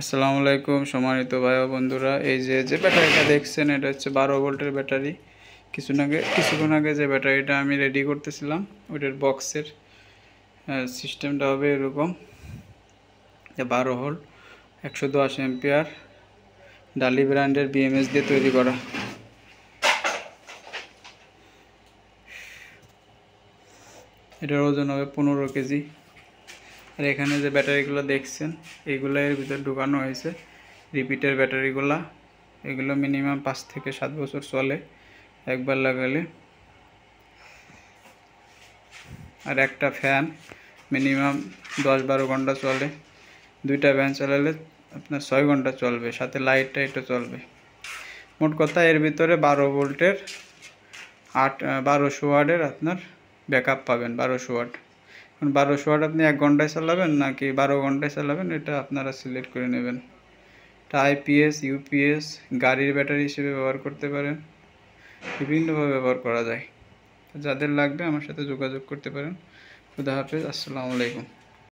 আসসালামু আলাইকুম সম্মানিত ভাই ও বন্ধুরা, এই যে ব্যাটারিটা দেখছেন এটা হচ্ছে 12 ভোল্টের ব্যাটারি। কিছুক্ষণ আগে যে ব্যাটারিটা আমি রেডি করতেছিলাম ওইটার বক্সের সিস্টেমটা হবে এরকম, 12 ভোল্ট 110 এম্পিয়ার ডালি ব্র্যান্ডের বিএমএস দিয়ে তৈরি করা। এটার ওজন হবে 15 কেজি। আর এখানে যে ব্যাটারিগুলো দেখছেন এইগুলো এর ভিতর ঢুকানো হয়েছে রিপিটের ব্যাটারিগুলা। এগুলো মিনিমাম 5 থেকে 7 বছর চলে একবার লাগালে। আর একটা ফ্যান মিনিমাম 10-12 ঘন্টা চলে, দুইটা ফ্যান চালালে আপনার 6 ঘন্টা চলবে, সাথে লাইটটা এটা চলবে। মোট কথা এর ভিতরে 12 ভোল্টের 1200 ওয়াটের আপনার ব্যাকআপ পাবেন। 1200 ওয়াট, এখন 1200 ওয়াট আপনি 1 ঘন্টায় চালাবেন নাকি 12 ঘন্টায় চালাবেন এটা আপনারা সিলেক্ট করে নেবেন। এটা আইপিএস, ইউপিএস, গাড়ির ব্যাটারি হিসেবে ব্যবহার করতে পারেন, বিভিন্নভাবে ব্যবহার করা যায়। যাদের লাগবে আমার সাথে যোগাযোগ করতে পারেন। খুদা হাফেজ, আসসালামু আলাইকুম।